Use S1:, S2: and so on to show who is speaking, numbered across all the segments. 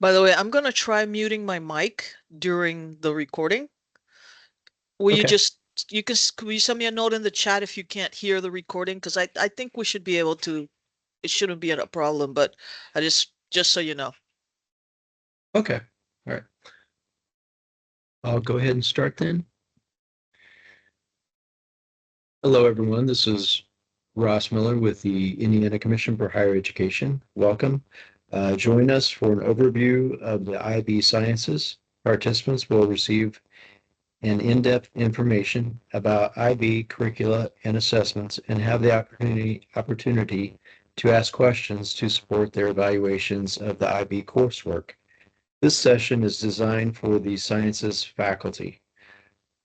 S1: By the way, I'm going to try muting my mic during the recording. Will you
S2: Okay.
S1: just, will you send me a note in the chat if you can't hear the recording? Because I think we should be able to, it shouldn't be a problem, but I just so you know.
S2: Okay. All right. I'll go ahead and start then. Hello, everyone. This is Ross Miller with the Indiana Commission for Higher Education. Welcome. Join us for an overview of the IB Sciences. Participants will receive an in-depth information about IB curricula and assessments and have the opportunity to ask questions to support their evaluations of the IB coursework. This session is designed for the Sciences faculty.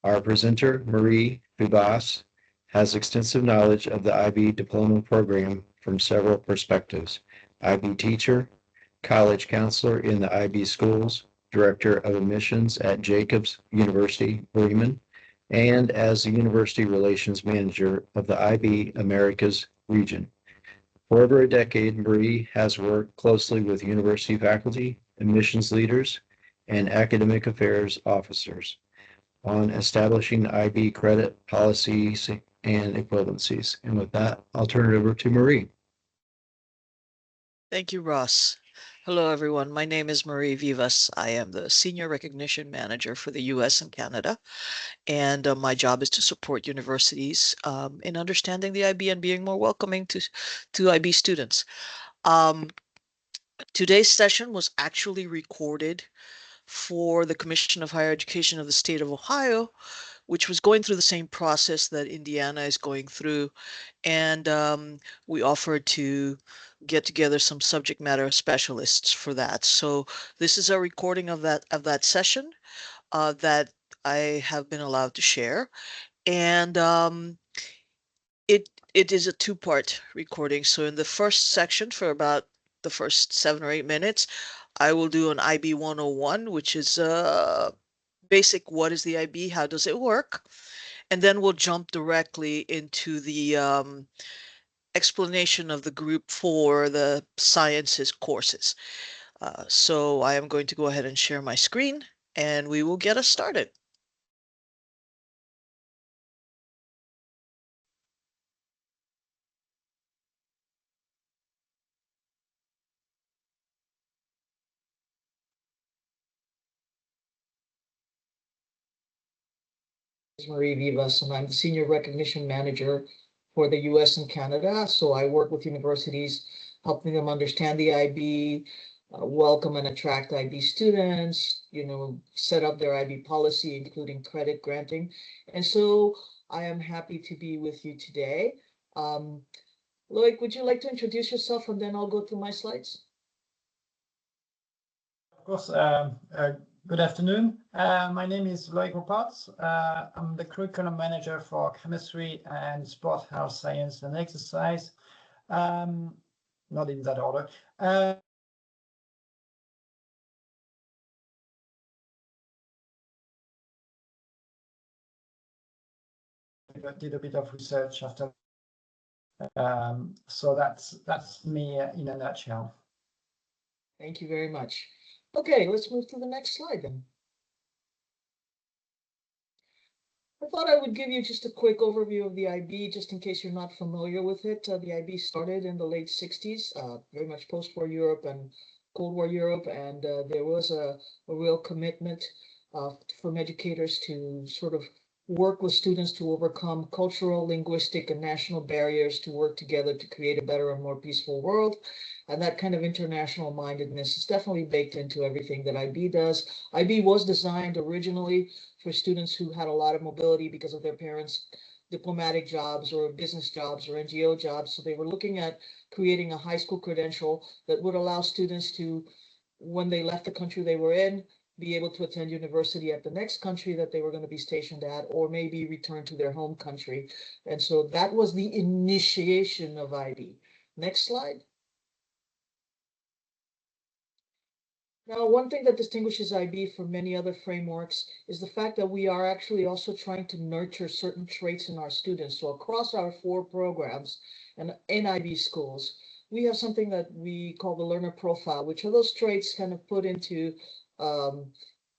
S2: Our presenter, Marie Vivas, has extensive knowledge of the IB Diploma program from several perspectives. IB teacher, college counselor in the IB schools, director of admissions at Jacobs University, Bremen, and as the University Relations Manager of the IB Americas region. For over a decade, Marie has worked closely with university faculty, admissions leaders, and academic affairs officers on establishing IB credit policies and equivalencies. And with that, I'll turn it over to Marie.
S1: Thank you, Ross. Hello, everyone. My name is Marie Vivas. I am the Senior Recognition Manager for the US and Canada, and my job is to support universities in understanding the IB and being more welcoming to IB students. Um, Today's session was actually recorded for the Commission of Higher Education of the state of Ohio, which was going through the same process that Indiana is going through. And we offered to get together some subject matter specialists for that. So this is a recording of that session that I have been allowed to share. And it is a two-part recording. So in the first section, for about the first 7 or 8 minutes, I will do an IB 101, which is basic what is the IB, how does it work? And then we'll jump directly into the explanation of the group for the sciences courses. So I am going to go ahead and share my screen and we will get us started. Marie Vivas, and I'm the Senior Recognition Manager for the US and Canada. So I work with universities, helping them understand the IB, welcome and attract IB students, set up their IB policy, including credit granting. And so I am happy to be with you today. Loic, would you like to introduce yourself and then I'll go through my slides?
S3: Of course, good afternoon. My name is Loic Ropats. I'm the curriculum manager for chemistry and sport, health, science, and exercise. Not in that order. Did a bit of research after. So that's me in a nutshell.
S1: Thank you very much. Okay, let's move to the next slide then. I thought I would give you just a quick overview of the IB, just in case you're not familiar with it. The IB started in the late 60s, very much post-war Europe and Cold War Europe, and there was a real commitment from educators to sort of work with students to overcome cultural, linguistic, and national barriers to work together to create a better and more peaceful world. And that kind of international mindedness is definitely baked into everything that IB does. IB was designed originally for students who had a lot of mobility because of their parents' diplomatic jobs or business jobs or NGO jobs. So they were looking at creating a high school credential that would allow students to, when they left the country they were in, be able to attend university at the next country that they were going to be stationed at, or maybe return to their home country. And so that was the initiation of IB. Next slide. Now, one thing that distinguishes IB from many other frameworks is the fact that we are actually also trying to nurture certain traits in our students. So across our 4 programs and in IB schools, we have something that we call the learner profile, which are those traits kind of put um,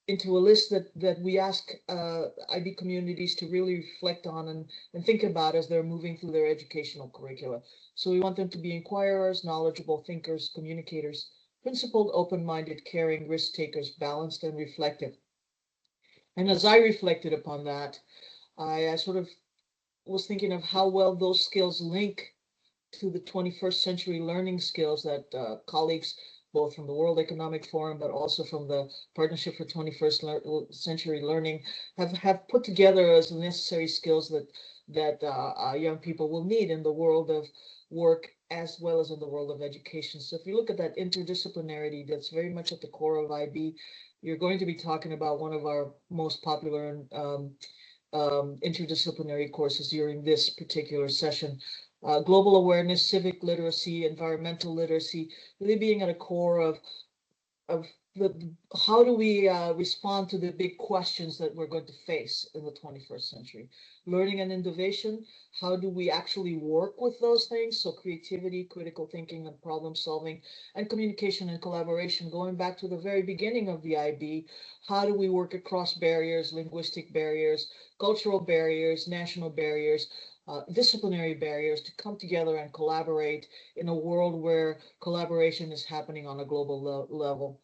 S1: into a list that we ask IB communities to really reflect on and think about as they're moving through their educational curricula. So we want them to be inquirers, knowledgeable thinkers, communicators, principled, open-minded, caring, risk takers, balanced, and reflective. And as I reflected upon that, I sort of was thinking of how well those skills link to the 21st century learning skills that colleagues, both from the World Economic Forum, but also from the Partnership for 21st Century Learning, have put together as the necessary skills that young people will need in the world of work as well as in the world of education. So if you look at that interdisciplinarity, that's very much at the core of IB. You're going to be talking about one of our most popular interdisciplinary courses during this particular session. Global awareness, civic literacy, environmental literacy, really being at a core of how do we respond to the big questions that we're going to face in the 21st century. Learning and innovation, how do we actually work with those things? So creativity, critical thinking, and problem solving, and communication and collaboration. Going back to the very beginning of the IB, how do we work across barriers, linguistic barriers, cultural barriers, national barriers, disciplinary barriers to come together and collaborate in a world where collaboration is happening on a global level.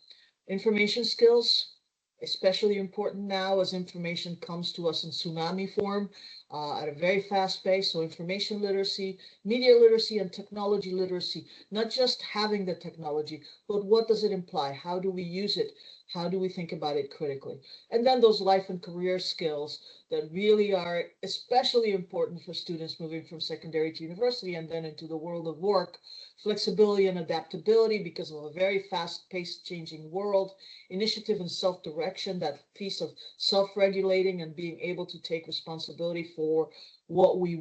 S1: Information skills, especially important now as information comes to us in tsunami form at a very fast pace. So information literacy, media literacy, and technology literacy, not just having the technology, but what does it imply? How do we use it? How do we think about it critically? And then those life and career skills that really are especially important for students moving from secondary to university and then into the world of work. Flexibility and adaptability because of a very fast-paced changing world, initiative and self-direction, that piece of self-regulating and being able to take responsibility for what we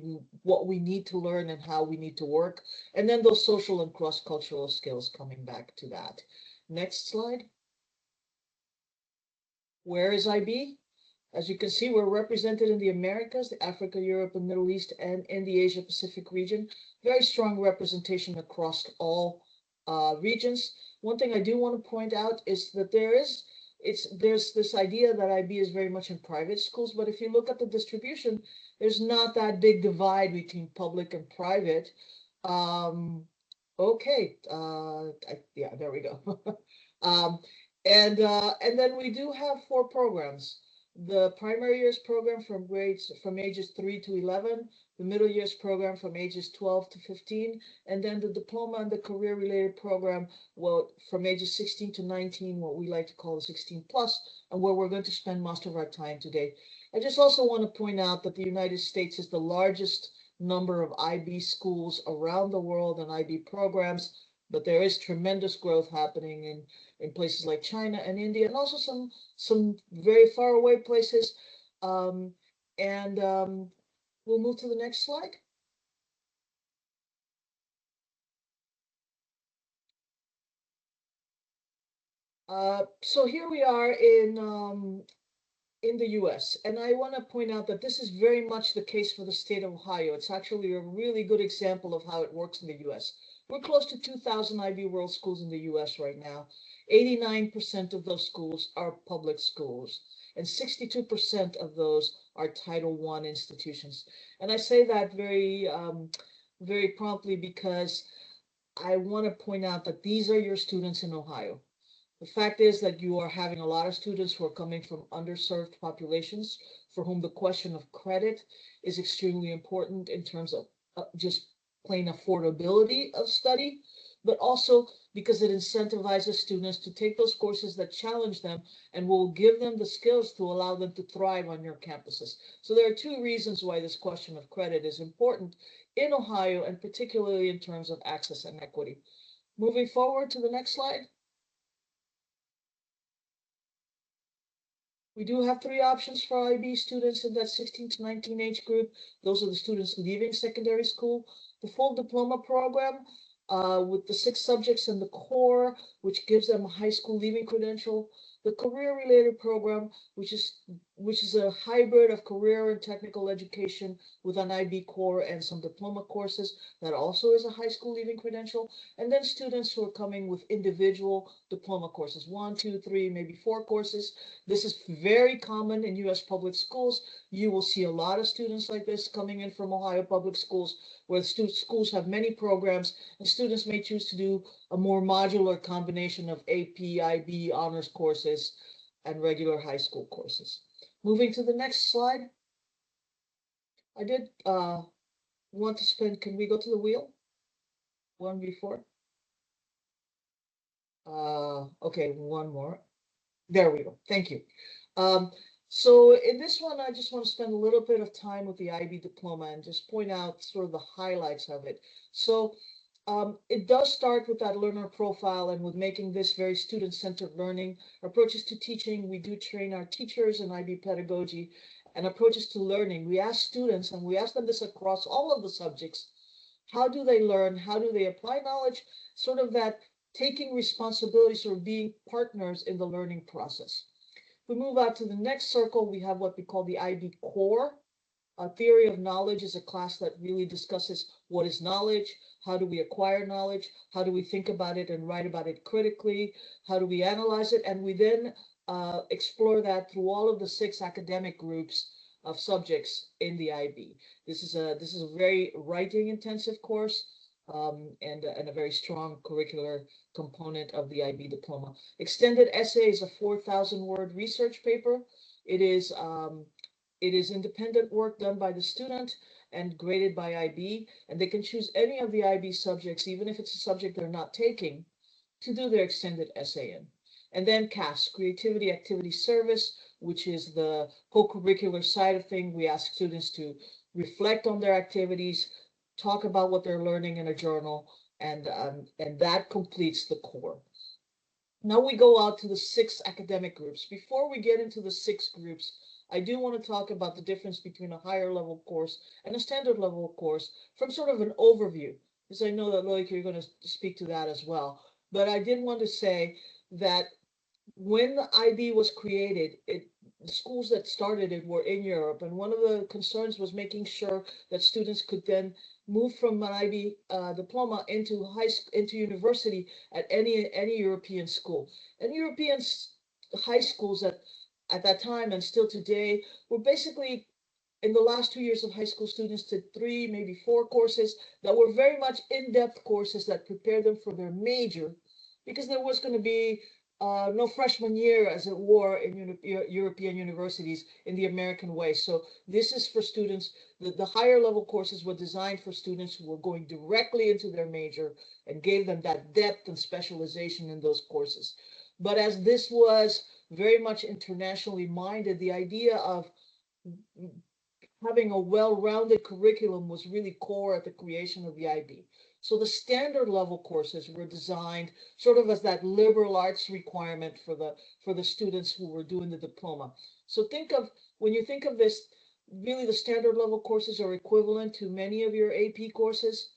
S1: need to learn and how we need to work, and then those social and cross-cultural skills coming back to that. Next slide. Where is IB? As you can see, we're represented in the Americas, the Africa, Europe, and Middle East, and in the Asia Pacific region. Very strong representation across all regions. One thing I do want to point out is that there's this idea that IB is very much in private schools, but if you look at the distribution, there's not that big divide between public and private. Okay, yeah, there we go. And then we do have 4 programs. The primary years program from ages 3 to 11, the middle years program from ages 12 to 15, and then the diploma and the career related program, well, from ages 16 to 19, what we like to call the 16 plus, and where we're going to spend most of our time today. I just also want to point out that the United States is the largest number of IB schools around the world and IB programs, but there is tremendous growth happening in places like China and India, and also some very far away places. And we'll move to the next slide. So here we are in the US, and I want to point out that this is very much the case for the state of Ohio. It's actually a really good example of how it works in the US. We're close to 2,000 IB World schools in the US right now. 89% of those schools are public schools, and 62% of those are Title I institutions. And I say that very promptly because I want to point out that these are your students in Ohio. The fact is that you are having a lot of students who are coming from underserved populations for whom the question of credit is extremely important in terms of just plain affordability of study, but also because it incentivizes students to take those courses that challenge them and will give them the skills to allow them to thrive on your campuses. So there are 2 reasons why this question of credit is important in Ohio, and particularly in terms of access and equity. Moving forward to the next slide. We do have 3 options for IB students in that 16 to 19 age group. Those are the students leaving secondary school. The full diploma program with the 6 subjects in the core, which gives them a high school leaving credential. The career-related program, which is which is a hybrid of career and technical education with an IB core and some diploma courses. That also is a high school leaving credential. And then students who are coming with individual diploma courses, 1, 2, 3, maybe 4 courses. This is very common in US public schools. You will see a lot of students like this coming in from Ohio public schools, where schools have many programs, and students may choose to do a more modular combination of AP, IB, honors courses, and regular high school courses. Moving to the next slide. I did want to spend, can we go to the wheel? One before. Okay, one more. There we go. Thank you. So in this one, I just want to spend a little bit of time with the IB diploma and just point out sort of the highlights of it. So it does start with that learner profile and with making this very student-centered learning. Approaches to teaching, we do train our teachers in IB pedagogy, and approaches to learning. We ask students, and we ask them this across all of the subjects, how do they learn? How do they apply knowledge? Sort of that taking responsibility, sort of being partners in the learning process. If we move out to the next circle, we have what we call the IB core. Theory of knowledge is a class that really discusses what is knowledge, how do we acquire knowledge, how do we think about it and write about it critically, how do we analyze it, and we then explore that through all of the 6 academic groups of subjects in the IB. This is a very writing intensive course, and a very strong curricular component of the IB diploma. Extended essay is a 4,000 word research paper. It is independent work done by the student and graded by IB, and they can choose any of the IB subjects, even if it's a subject they're not taking, to do their extended essay in. And then CAS, Creativity Activity Service, which is the co-curricular side of things. We ask students to reflect on their activities, talk about what they're learning in a journal, and that completes the core. Now we go out to the 6 academic groups. Before we get into the 6 groups, I do want to talk about the difference between a higher level course and a standard level course from sort of an overview, because I know that Loic, you're going to speak to that as well. But I did want to say that when the IB was created, the schools that started it were in Europe, and one of the concerns was making sure that students could then move from an IB diploma into into university at any European school. And European high schools at that time and still today were basically, in the last 2 years of high school, students did 3, maybe 4 courses that were very much in-depth courses that prepared them for their major, because there was going to be no freshman year, as it were, in European universities in the American way. So this is for students, the higher level courses were designed for students who were going directly into their major and gave them that depth and specialization in those courses. But as this was very much internationally minded, the idea of having a well-rounded curriculum was really core at the creation of the IB. So the standard level courses were designed sort of as that liberal arts requirement for the students who were doing the diploma. So when you think of this, really the standard level courses are equivalent to many of your AP courses,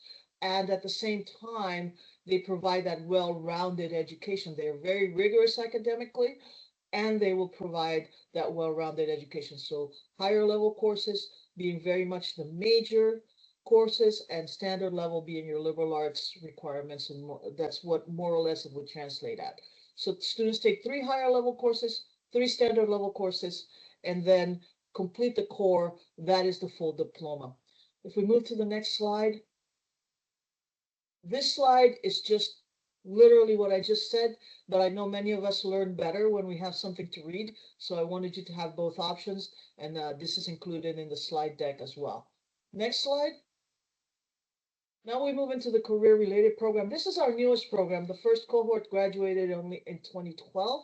S1: and at the same time, they provide that well-rounded education. They are very rigorous academically, and they will provide that well-rounded education. So higher level courses being very much the major courses, and standard level being your liberal arts requirements, and that's what more or less it would translate at. So students take 3 higher level courses, 3 standard level courses, and then complete the core. That is the full diploma. If we move to the next slide, this slide is just literally what I just said, but I know many of us learn better when we have something to read. So I wanted you to have both options, and this is included in the slide deck as well. Next slide. Now we move into the career-related program. This is our newest program. The first cohort graduated only in 2012.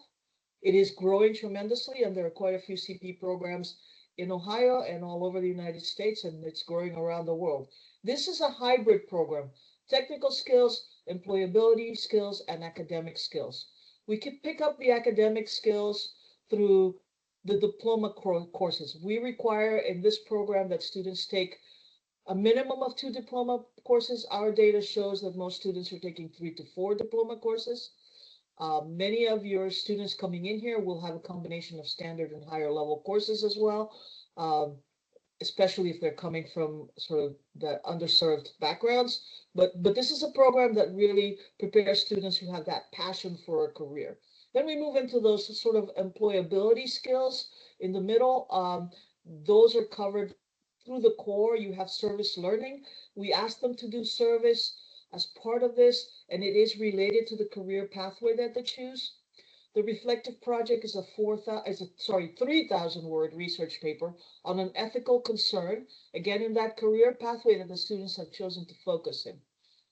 S1: It is growing tremendously, and there are quite a few CP programs in Ohio and all over the United States, and it's growing around the world. This is a hybrid program: technical skills, employability skills, and academic skills. We can pick up the academic skills through the diploma courses. We require in this program that students take a minimum of 2 diploma courses. Our data shows that most students are taking 3 to 4 diploma courses. Many of your students coming in here will have a combination of standard and higher level courses as well, especially if they're coming from sort of the underserved backgrounds. But this is a program that really prepares students who have that passion for a career. Then we move into those sort of employability skills in the middle. Those are covered through the core. You have service learning. We ask them to do service as part of this, and it is related to the career pathway that they choose. The reflective project is a 3,000 word research paper on an ethical concern, again in that career pathway that the students have chosen to focus in.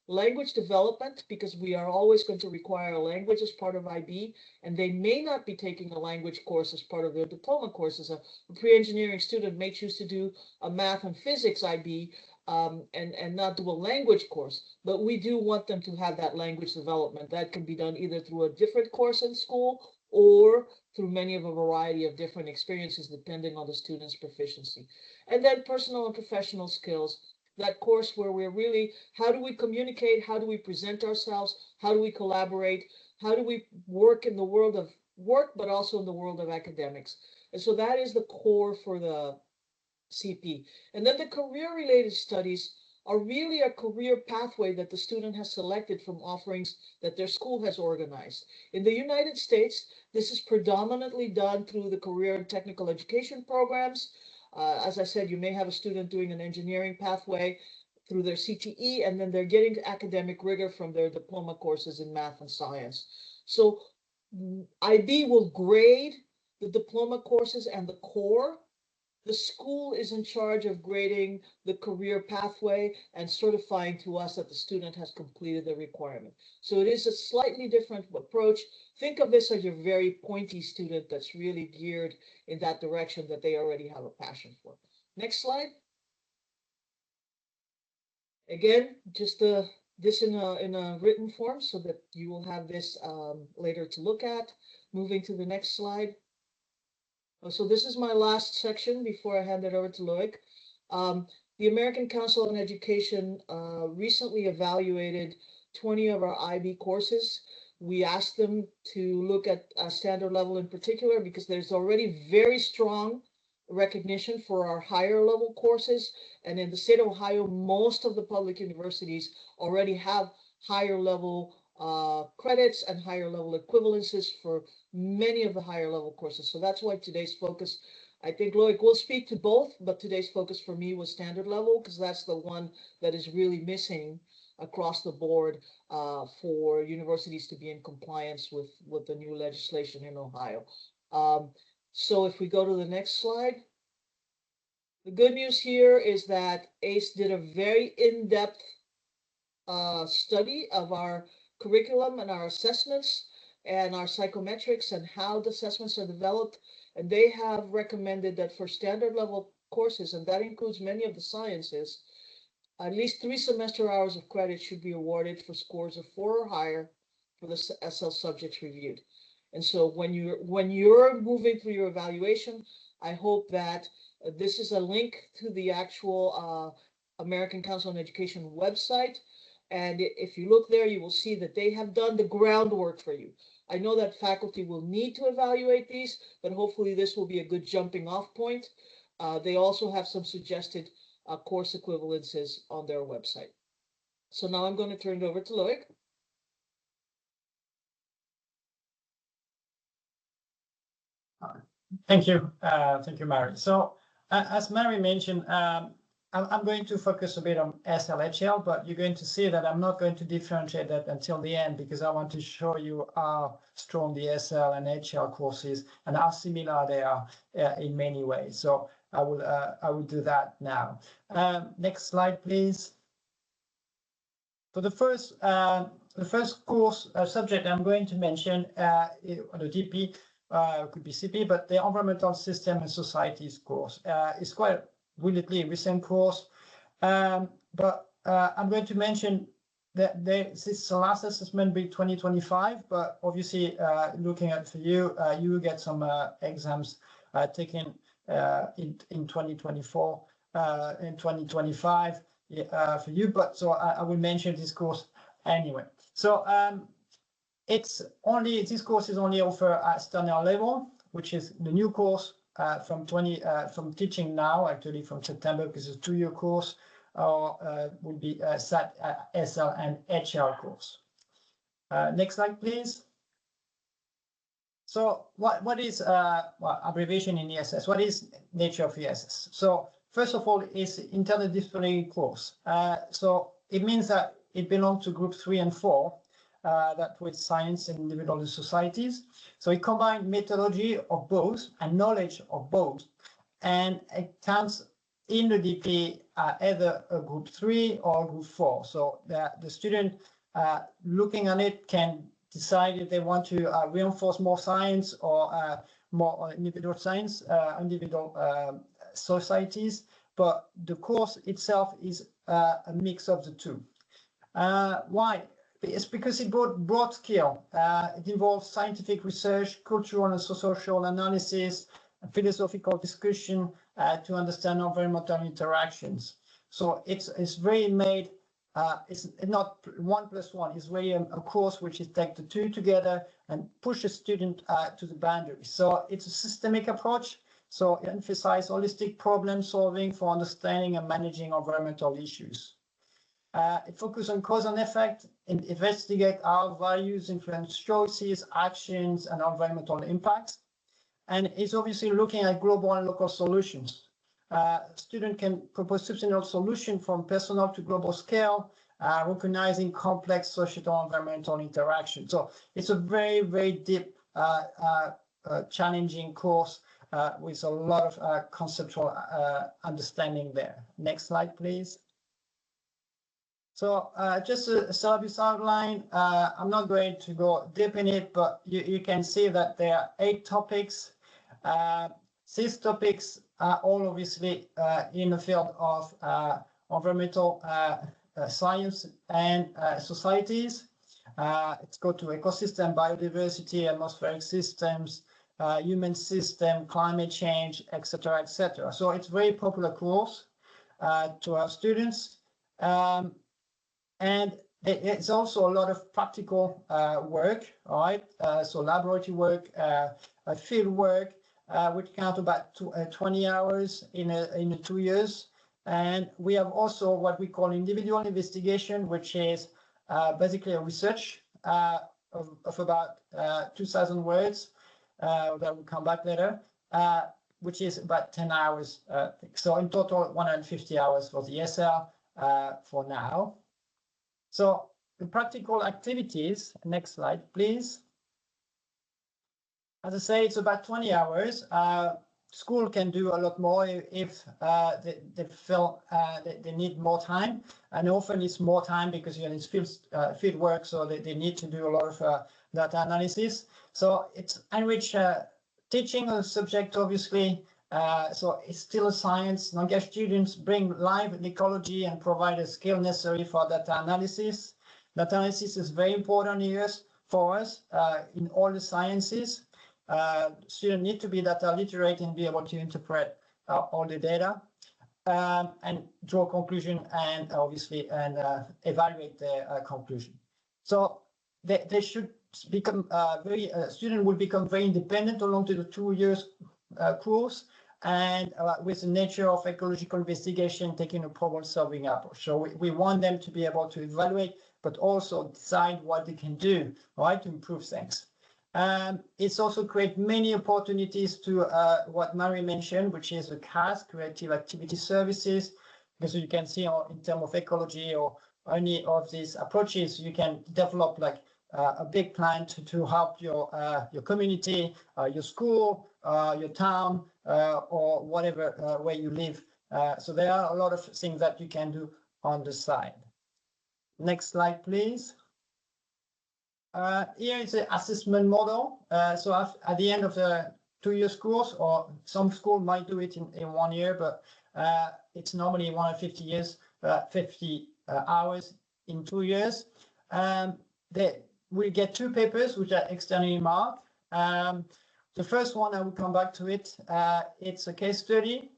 S1: Language development, because we are always going to require a language as part of IB, and they may not be taking a language course as part of their diploma courses. A pre-engineering student may choose to do a math and physics IB and not do a language course, but we do want them to have that language development. That can be done either through a different course in school or through many of a variety of different experiences depending on the student's proficiency. And then personal and professional skills, that course where we're really, how do we communicate? How do we present ourselves? How do we collaborate? How do we work in the world of work, but also in the world of academics? And so that is the core for the CP. And then the career-related studies are really a career pathway that the student has selected from offerings that their school has organized. In the United States, this is predominantly done through the career and technical education programs. As I said, you may have a student doing an engineering pathway through their CTE, and then they're getting academic rigor from their diploma courses in math and science. So IB will grade the diploma courses and the core. The school is in charge of grading the career pathway and certifying to us that the student has completed the requirement. So it is a slightly different approach. Think of this as your very pointy student that's really geared in that direction that they already have a passion for. Next slide. Again, just this in a written form so that you will have this later to look at. Moving to the next slide. So this is my last section before I hand it over to Loic. The American Council on Education recently evaluated 20 of our IB courses. We asked them to look at standard level in particular because there's already very strong recognition for our higher level courses. And in the state of Ohio, most of the public universities already have higher level credits and higher level equivalences for many of the higher level courses. So that's why today's focus, I think Loic will speak to both, but today's focus for me was standard level because that's the one that is really missing across the board for universities to be in compliance with the new legislation in Ohio. So if we go to the next slide, the good news here is that ACE did a very in-depth study of our curriculum and our assessments and our psychometrics and how the assessments are developed. And they have recommended that for standard level courses, and that includes many of the sciences, at least 3 semester hours of credit should be awarded for scores of 4 or higher for the SL subjects reviewed. And so when you're moving through your evaluation, I hope that this is a link to the actual American Council on Education website. And if you look there, you will see that they have done the groundwork for you. I know that faculty will need to evaluate these, but hopefully this will be a good jumping off point. They also have some suggested course equivalences on their website. So now I'm going to turn it over to Loic.
S3: Thank you, Mary. So as Mary mentioned, I'm going to focus a bit on SLHL, but you're going to see that I'm not going to differentiate that until the end because I want to show you how strong the SL and HL courses and how similar they are in many ways. So I will do that now. Next slide, please. So the first course subject I'm going to mention, the DP, could be CP, but the Environmental System and Societies course is quite a relatively recent course. But I'm going to mention that this is the last assessment be 2025, but obviously looking at for you, you will get some exams taken in 2024 and 2025 for you, but so I will mention this course anyway. So this course is only offered at standard level, which is the new course from teaching now, actually from September, because it's a 2-year course, or will be SAT, SL, and HR course. Next slide, please. So what is abbreviation in ESS? What is nature of ESS? So first of all, it's interdisciplinary course. So it means that it belongs to group 3 and 4, that with science and individual societies. So it combines methodology of both and knowledge of both, and it counts in the DP either a group 3 or group 4. So the student looking at it can decide if they want to reinforce more science or more individual science, individual societies, but the course itself is a mix of the two. Why? It's because it brought broad skill. It involves scientific research, cultural and social analysis, philosophical discussion to understand environmental interactions. So it's very made. It's not 1+1. It's really a course which is take the two together and push a student to the boundary. So it's a systemic approach. So it emphasizes holistic problem solving for understanding and managing environmental issues. It focuses on cause and effect and investigate how values influence choices, actions, and environmental impacts. And it's obviously looking at global and local solutions. Student can propose substantial solution from personal to global scale, recognizing complex social environmental interactions. So it's a very, very deep, challenging course with a lot of conceptual understanding there. Next slide, please. So just a syllabus outline. I'm not going to go deep in it, but you can see that there are 8 topics. These topics are all obviously in the field of environmental science and societies. It's got to ecosystem, biodiversity, atmospheric systems, human system, climate change, etc., etc. So it's a very popular course to our students. And it's also a lot of practical work, all right? So laboratory work, field work, which count about 20 hours in 2 years. And we have also what we call individual investigation, which is basically a research of about 2,000 words that will come back later, which is about 10 hours. So in total, 150 hours for the SL for now. So the practical activities, next slide, please. As I say, it's about 20 hours. School can do a lot more if they feel they need more time. And often it's more time because it's field work, so they need to do a lot of data analysis. So it's enrich teaching a subject, obviously. So it's still a science. Non-engaged students bring live ecology and provide a skill necessary for data analysis. Data analysis is very important here for us in all the sciences. Students need to be data literate and be able to interpret all the data and draw conclusion and obviously evaluate their conclusion. So they should become student will become very independent along to the 2 years course, and with the nature of ecological investigation, taking a problem-solving approach. So we want them to be able to evaluate, but also decide what they can do, right, to improve things. It's also create many opportunities to what Mary mentioned, which is the CAS, Creative Activity Services, because you can see in terms of ecology or any of these approaches, you can develop like a big plan to help your community, your school, your town, or whatever where you live. So there are a lot of things that you can do on the side. Next slide, please. Here is the assessment model. So at the end of the 2 years course, or some school might do it in 1 year, but it's normally 50 hours in 2 years. We get 2 papers which are externally marked. The first one, I will come back to it. It's a case study,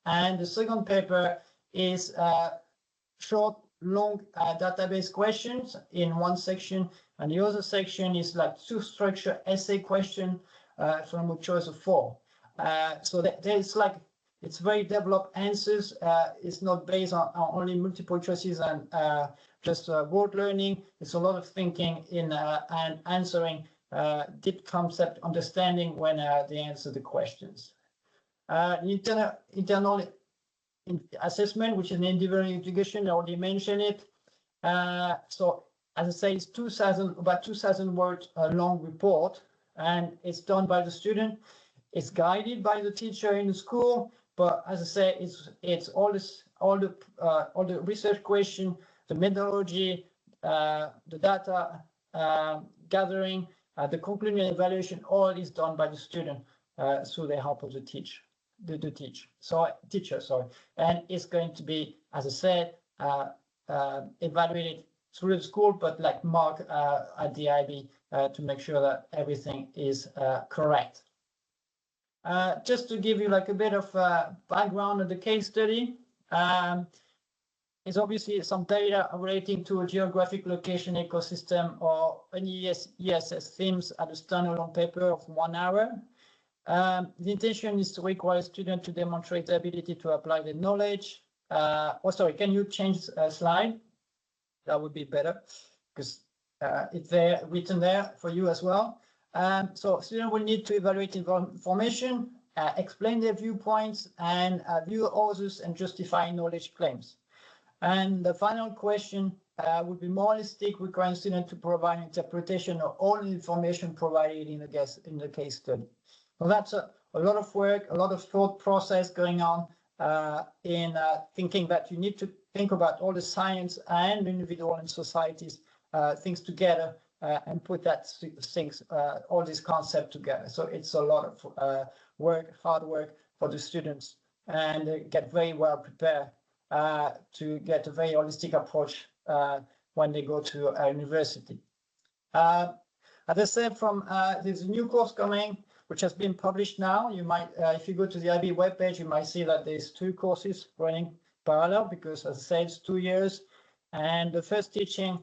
S3: and the second paper is short long database questions in one section, and the other section is like two structure essay question from a choice of four. So there's like, it's very developed answers. It's not based on only multiple choices and just word learning. It's a lot of thinking in and answering deep concept understanding when they answer the questions. Internal assessment, which is an individual education, I already mentioned it. So as I say, it's about 2,000 words long report, and it's done by the student. It's guided by the teacher in the school, but as I say, it's all the research question, the methodology, the data gathering, the conclusion evaluation, all is done by the student through the help of the teacher. And it's going to be, as I said, evaluated through the school, but like mark at the IB to make sure that everything is correct. Just to give you like a bit of background of the case study, it's obviously some data relating to a geographic location ecosystem or an ESS themes at a standalone paper of 1 hour. The intention is to require students to demonstrate the ability to apply the knowledge. Sorry, can you change a slide? That would be better because it's there written there for you as well. So students will need to evaluate information, explain their viewpoints, and view others and justify knowledge claims. And the final question would be more holistic, requiring students to provide interpretation of all information provided in the case study. So that's a lot of work, a lot of thought process going on in thinking that you need to think about all the science and individual and societies things together and put all these concepts together. So it's a lot of work, hard work for the students, and they get very well prepared to get a very holistic approach when they go to a university. As I said, there's a new course coming, which has been published now. You might, if you go to the IB webpage, you might see that there's 2 courses running parallel because, as I said, it's 2 years. And the first teaching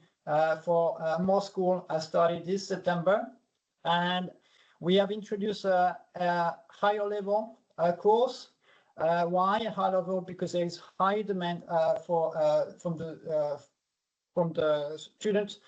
S3: for more school has started this September. And we have introduced a higher level course. Why a high level? Because there is high demand from the students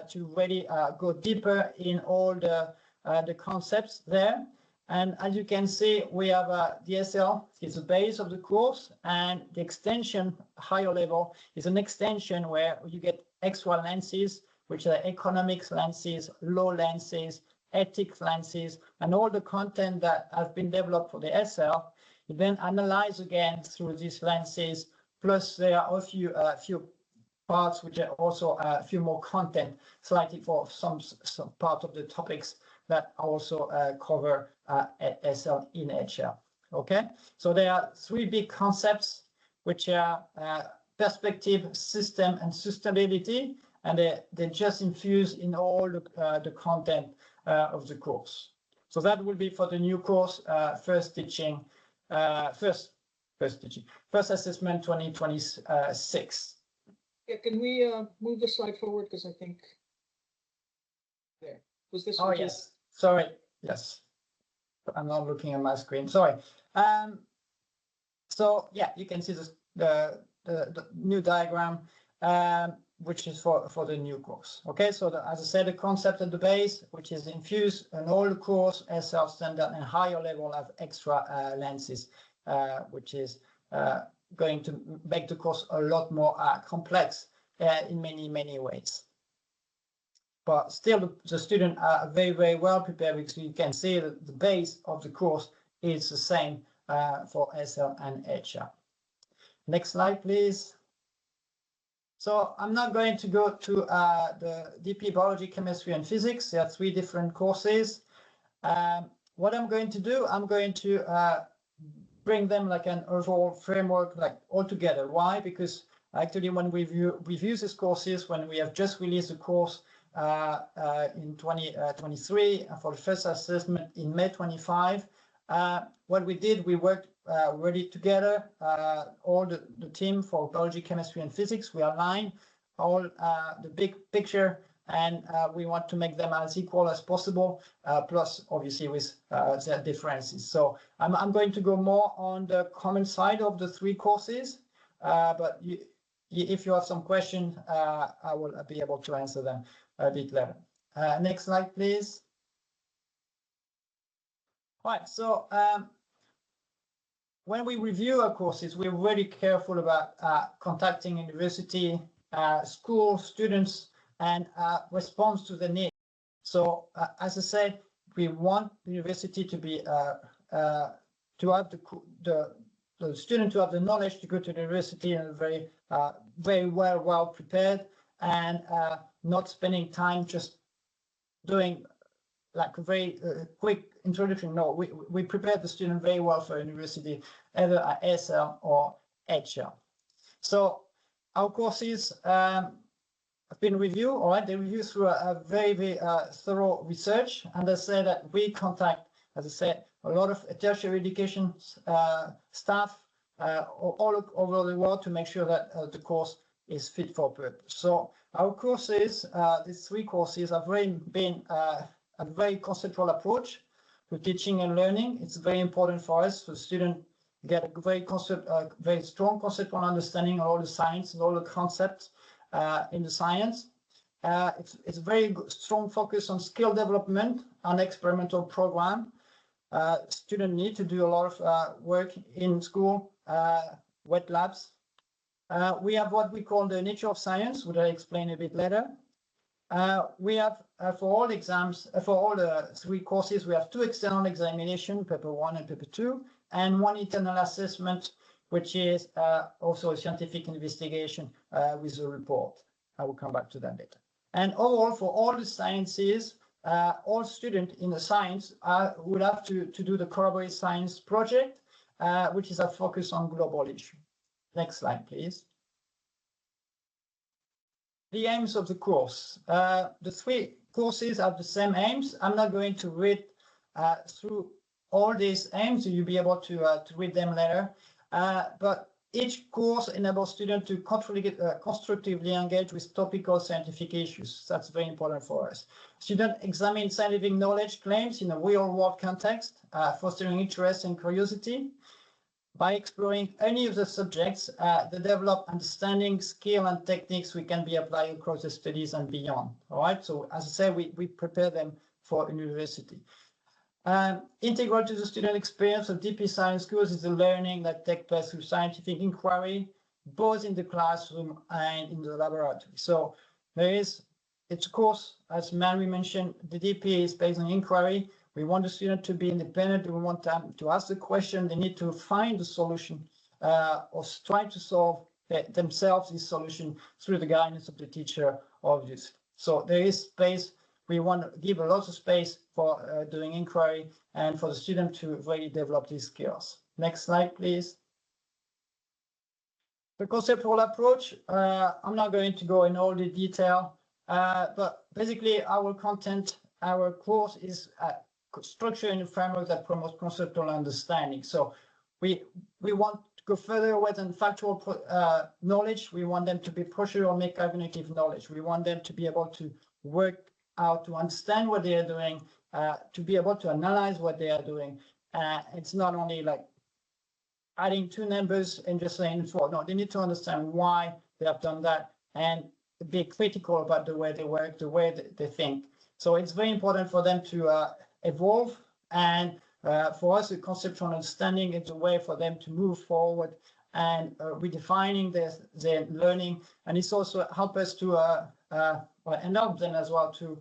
S3: to really go deeper in all the concepts there. And as you can see, we have DSL is the base of the course, and the extension, higher level, is an extension where you get extra lenses, which are economics lenses, law lenses, ethics lenses, and all the content that has been developed for the SL. You then analyze again through these lenses, plus there are a few parts which are also a few more content, slightly for some part of the topics that also cover SL in HL. Okay, so there are 3 big concepts, which are perspective, system, and sustainability, and they just infuse in all the content of the course. So that will be for the new course, first assessment 2026.
S1: Yeah, can we move the slide forward? Because I think there was this.
S3: Oh, yes. Sorry. Yes. I'm not looking at my screen. Sorry. So yeah, you can see the new diagram, which is for the new course. Okay, so as I said, the concept at the base, which is infused in all the course, SL standard and higher level of extra lenses, which is going to make the course a lot more complex in many ways. But still, the students are very, very well prepared, because you can see that the base of the course is the same for SL and HR. Next slide, please. So I'm not going to go to the DP biology, chemistry, and physics. There are 3 different courses. What I'm going to do, I'm going to bring them like an overall framework, like all together. Why? Because actually, when we review these courses, when we have just released the course in 2023 for the first assessment in May 25, what we did, we worked ready together. All the team for biology, chemistry, and physics, we align all the big picture, and we want to make them as equal as possible, plus obviously with their differences. So I'm going to go more on the common side of the three courses, but if you have some questions, I will be able to answer them a bit later. Next slide, please. Right, so when we review our courses, we're very careful about contacting university, school, students, and response to the need. So as I said, we want the university to be to have the student to have the knowledge to go to the university and very well prepared, and not spending time just doing like a very quick introduction. No, we prepare the student very well for university, either at SL or HL. So our courses have been reviewed, all right, they reviewed through a very thorough research, and they say that we contact, as I said, a lot of tertiary education staff all over the world to make sure that the course is fit for purpose. So our courses, these three courses, have been a very conceptual approach to teaching and learning. It's very important for us for students get a very strong conceptual understanding of all the science and all the concepts in the science. It's a very strong focus on skill development and experimental program. Students need to do a lot of work in school, wet labs. We have what we call the nature of science, which I'll explain a bit later. We have, for all exams, for all the three courses, we have 2 external examinations, paper 1 and paper 2, and 1 internal assessment, which is also a scientific investigation with a report. I will come back to that later. And overall, for all the sciences, all students in the science would have to do the collaborative science project, which is a focus on global issue. Next slide, please. The aims of the course. The 3 courses have the same aims. I'm not going to read through all these aims, so you'll be able to read them later. But each course enables students to constructively engage with topical scientific issues. That's very important for us. Students examine scientific knowledge claims in a real-world context, fostering interest and curiosity. By exploring any of the subjects, they develop understanding, skill, and techniques we can be applied across the studies and beyond. All right. So as I said, we prepare them for university. Integral to the student experience of DP science course is the learning that takes place through scientific inquiry, both in the classroom and in the laboratory. So it's a course, as Mary mentioned, the DP is based on inquiry. We want the student to be independent. We want them to ask the question. They need to find the solution or try to solve themselves this solution through the guidance of the teacher, obviously. So there is space. We want to give a lot of space for doing inquiry and for the student to really develop these skills. Next slide, please. The conceptual approach, I'm not going to go in all the detail, but basically our content, our course is structure in a framework that promotes conceptual understanding. So we want to go further away than factual knowledge. We want them to be procedural metacognitive knowledge. We want them to be able to work out, to understand what they are doing, to be able to analyze what they are doing. It's not only like adding 2 numbers and just saying 4. No, they need to understand why they have done that and be critical about the way they work, the way they think. So it's very important for them to evolve, and for us, the conceptual understanding is a way for them to move forward and redefining their learning. And it's also help us to and help them as well to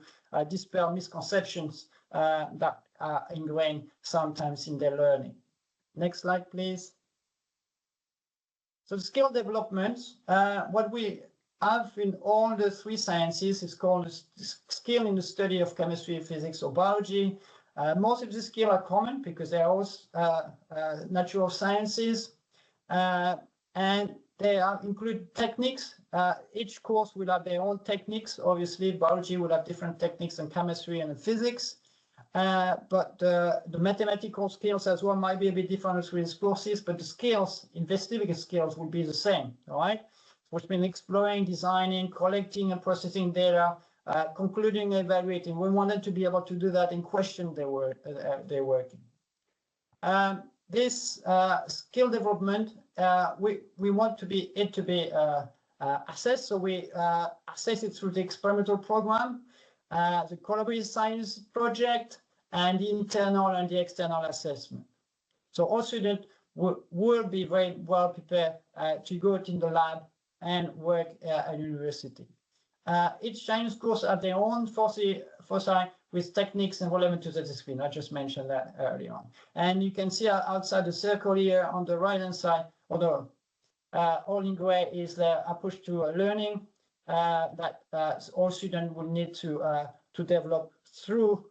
S3: dispel misconceptions that are ingrained sometimes in their learning. Next slide, please. So the skill development, what we have in all the 3 sciences is called skill in the study of chemistry, physics, or biology. Most of the skills are common because they are all natural sciences, and they include techniques. Each course will have their own techniques. Obviously, biology will have different techniques than chemistry and physics. but the mathematical skills as well might be a bit different between courses, but the skills, investigative skills, will be the same, all right? Which means exploring, designing, collecting and processing data, concluding, evaluating. We wanted to be able to do that in question they're working. This skill development, we want it to be assessed. So we assess it through the experimental program, the collaborative science project, and the internal and the external assessment. So all students will be very well prepared to go in the lab and work at university. Each science course have their own foci with techniques and relevant to the discipline. I just mentioned that early on. And you can see outside the circle here on the right-hand side, although all in gray is the approach to learning that all students will need to develop through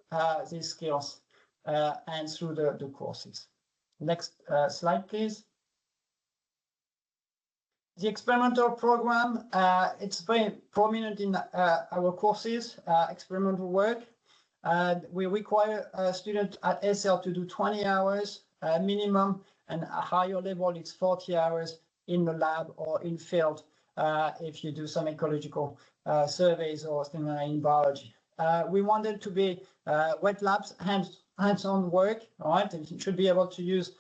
S3: these skills and through the courses. Next slide, please. The experimental program, it's very prominent in our courses, experimental work. We require students at SL to do 20 hours minimum, and a higher level, it's 40 hours in the lab or in field if you do some ecological surveys or something like in biology. We want it to be wet labs, hands-on work, all right? You should be able to use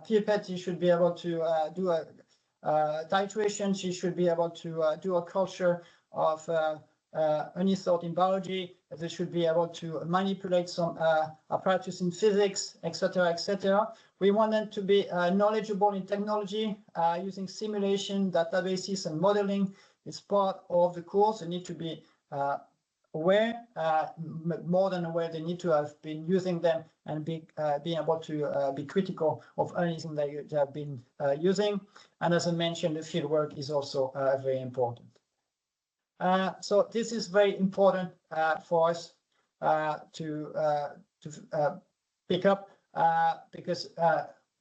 S3: pipette, you should be able to do a titration, you should be able to do a culture of any sort in biology. They should be able to manipulate some apparatus in physics, etc., etc. We want them to be knowledgeable in technology, using simulation, databases, and modeling. It's part of the course. They need to be aware, more than aware. They need to have been using them and being able to be critical of anything that you have been using. And as I mentioned, the field work is also very important. So this is very important for us to pick up because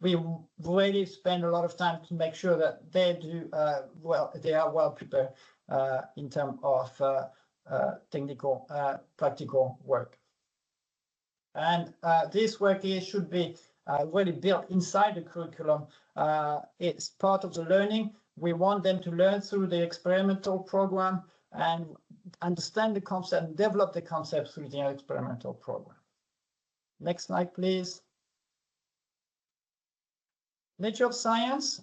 S3: we really spend a lot of time to make sure that they do well. They are well prepared in terms of technical, practical work. And this work here should be really built inside the curriculum. It's part of the learning. We want them to learn through the experimental program and understand the concept and develop the concept through the experimental program. Next slide, please. Nature of science.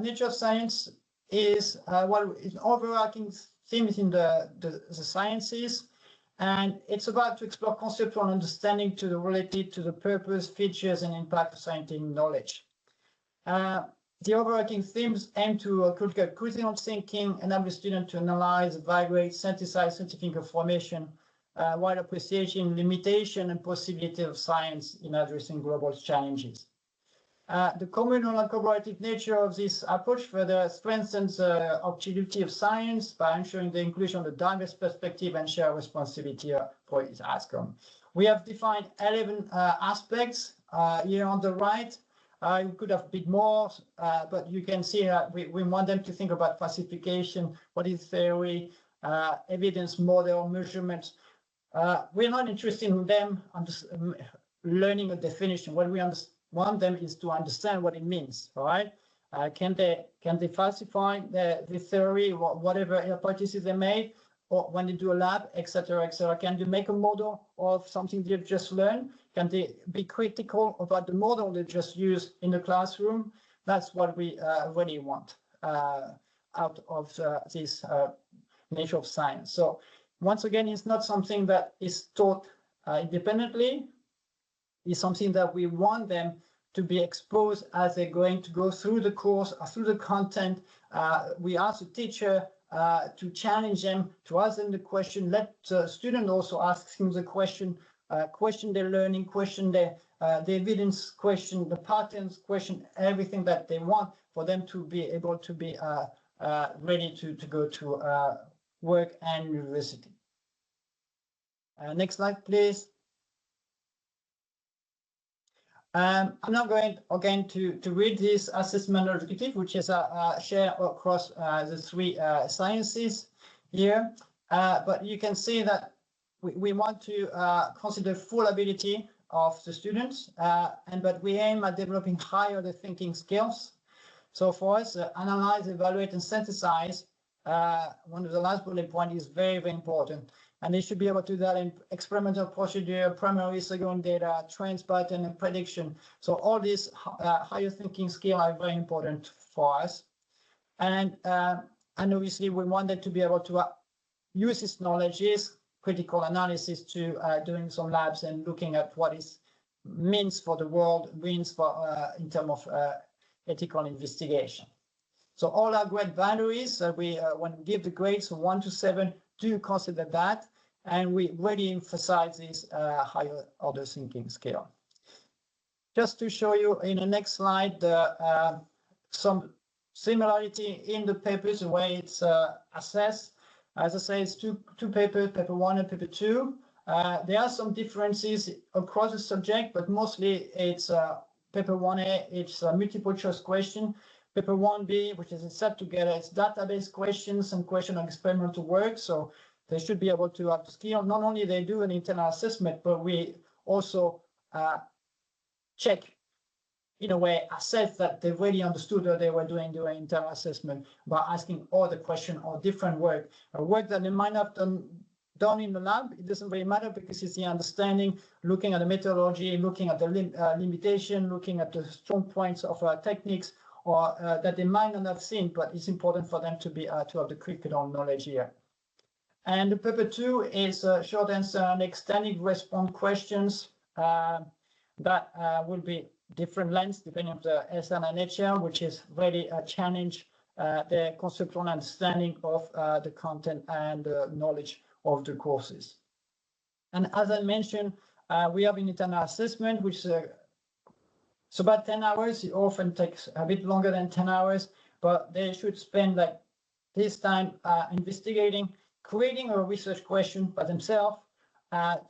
S3: Nature of science is what is overarching theme in the sciences, and it's about to explore conceptual understanding related to the purpose, features, and impact of scientific knowledge. The overarching themes aim to cultivate critical thinking, enable students to analyze, evaluate, synthesize scientific information, while appreciating limitation and possibility of science in addressing global challenges. The communal and collaborative nature of this approach further strengthens the utility of science by ensuring the inclusion of the diverse perspective and shared responsibility for its outcome. We have defined 11 aspects here on the right. You could have a bit more, but you can see we want them to think about classification, what is theory, evidence, model, measurements. We're not interested in them learning a definition. What we want them is to understand what it means, all right? Can they falsify the theory, whatever hypothesis they made, or when they do a lab, etc., etc. Can they make a model of something they just learned? Can they be critical about the model they just used in the classroom? That's what we really want out of this nature of science. So once again, it's not something that is taught independently. It's something that we want them to be exposed as they're going to go through the course or through the content. We ask the teacher to challenge them, to ask them the question, let the student also ask him the question, question their learning, question the evidence, question the patterns, question everything that they want for them to be able to be ready to go to work and university. Next slide, please. I'm now going again to read this assessment objective, which is shared across the three sciences here. But you can see that we want to consider full ability of the students, but we aim at developing higher order thinking skills. So for us, analyze, evaluate, and synthesize, one of the last bullet point is very, very important. And they should be able to do that in experimental procedure, primary, secondary data, trends, pattern, and prediction. So all these higher thinking skills are very important for us. And obviously we wanted to be able to use this knowledge, is critical analysis, to doing some labs and looking at what it means for the world, means for in terms of ethical investigation. So all our grade boundaries, we when we give the grades from 1 to 7, do consider that, and we really emphasize this higher order thinking skill. Just to show you in the next slide, some similarity in the papers, the way it's assessed. As I say, it's two papers, paper 1 and paper 2. There are some differences across the subject, but mostly it's paper 1A, it's a multiple choice question. Paper 1B, which is set together, it's database questions and question of experimental work. So they should be able to have the skill. Not only they do an internal assessment, but we also check, in a way, assess that they really understood what they were doing during internal assessment by asking all the question or different work that they might not have done in the lab. It doesn't really matter, because it's the understanding, looking at the methodology, looking at the limitation, looking at the strong points of techniques, or that they might not have seen, but it's important for them to be to have the curriculum knowledge here. And the paper 2 is short answer and extended response questions that will be different lengths depending on the SL and HL, which is really a challenge the conceptual understanding of the content and knowledge of the courses. And as I mentioned, we have an internal assessment, which it's about 10 hours. It often takes a bit longer than 10 hours, but they should spend like this time investigating, creating a research question by themselves,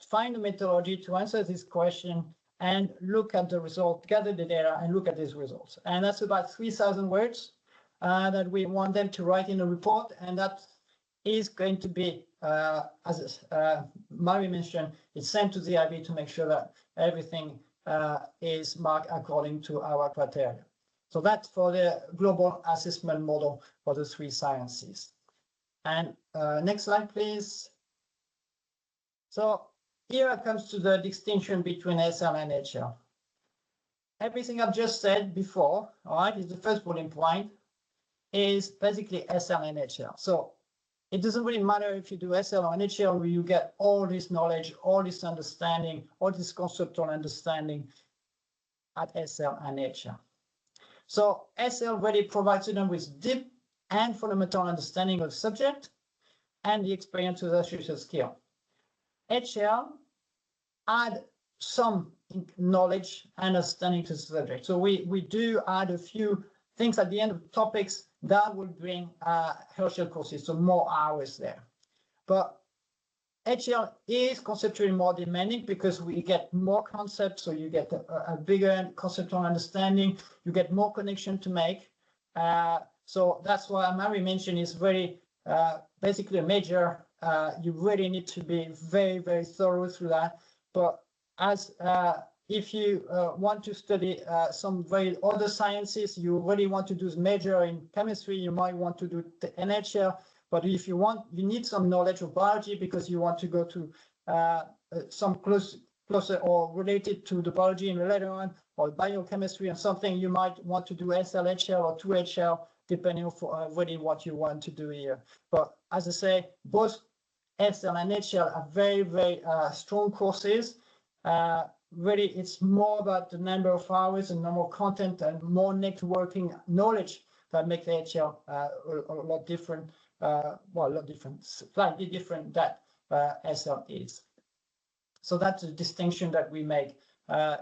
S3: find a methodology to answer this question, and look at the result, gather the data and look at these results. And that's about 3,000 words that we want them to write in a report. And that is going to be, as Mary mentioned, it's sent to the IB to make sure that everything is marked according to our criteria. So that's for the global assessment model for the 3 sciences. And next slide, please. So here it comes to the distinction between SL and HL. Everything I've just said before, all right, is the first bullet point, is basically SL and HL. So it doesn't really matter if you do SL or HL, where you get all this knowledge, all this understanding, all this conceptual understanding at SL and HL. So SL really provides them with deep and fundamental understanding of the subject and the experience with associated skill. HL add some knowledge and understanding to the subject. So we do add a few things at the end of topics that will bring HL courses, so more hours there. But HL is conceptually more demanding because we get more concepts, so you get a bigger conceptual understanding, you get more connection to make. So that's why Mary mentioned is very basically a major. You really need to be very, very thorough through that. But as if you want to study some very other sciences, you really want to do a major in chemistry, you might want to do the NHL. But if you want, you need some knowledge of biology because you want to go to some closer or related to the biology in later on, or biochemistry and something, you might want to do SLHL or 2HL, depending on really what you want to do here. But as I say, both SL and HL are very, very strong courses. Really, it's more about the number of hours and number of content and more networking knowledge that make the HL a lot different. Well, a lot different, slightly different that SL is. So that's a distinction that we make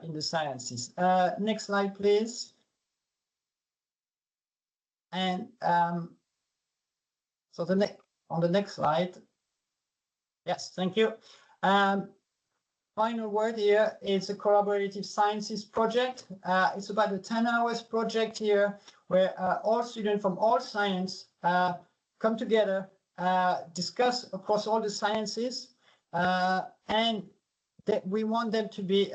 S3: in the sciences. Next slide, please. And so on the next slide. Yes, thank you. Final word here is a collaborative sciences project. It's about a 10 hours project here where all students from all science come together, discuss across all the sciences, and we want them to be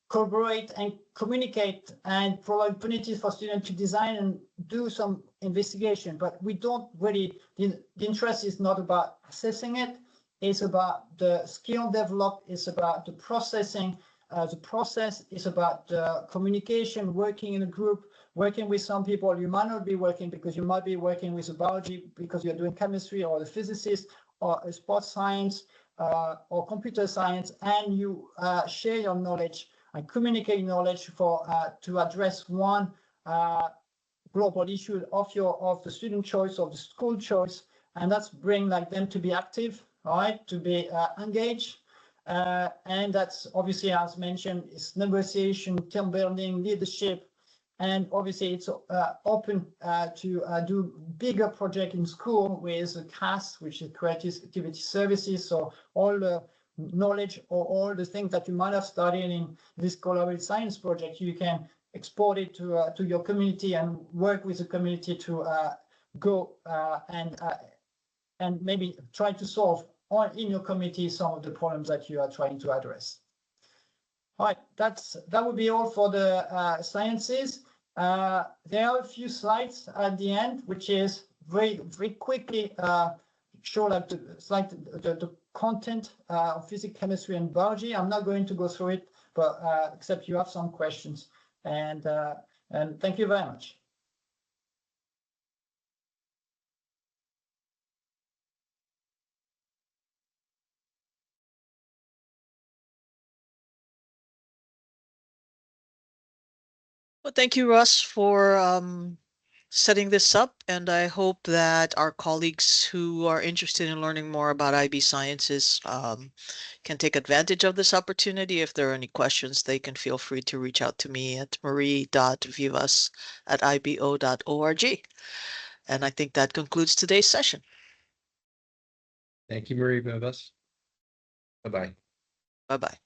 S3: collaborate and communicate and provide opportunities for students to design and do some investigation. But we don't really, the interest is not about assessing it. It's about the skill developed. It's about the processing. The process is about the communication, working in a group, working with some people. You might not be working because you might be working with a biology because you're doing chemistry, or the physicist, or a sports science, or computer science, and you share your knowledge and communicate knowledge for to address one global issue of the student choice, of the school choice, and that's bring like them to be active, all right, to be engaged. And that's obviously, as mentioned, is negotiation, team building, leadership, and obviously it's open to do bigger project in school with CAS, which is Creative Activity Services. So all the knowledge or all the things that you might have studied in this collaborative science project, you can export it to your community and work with the community to go and maybe try to solve in your community some of the problems that you are trying to address. All right, that would be all for the sciences. There are a few slides at the end, which is very quickly show like the content of physics, chemistry, and biology. I'm not going to go through it, but except you have some questions. And thank you very much.
S1: Well, thank you, Russ, for setting this up, and I hope that our colleagues who are interested in learning more about IB Sciences can take advantage of this opportunity. If there are any questions, they can feel free to reach out to me at marie.vivas@ibo.org. And I think that concludes today's session.
S2: Thank you, Marie Vivas. Bye-bye.
S1: Bye-bye.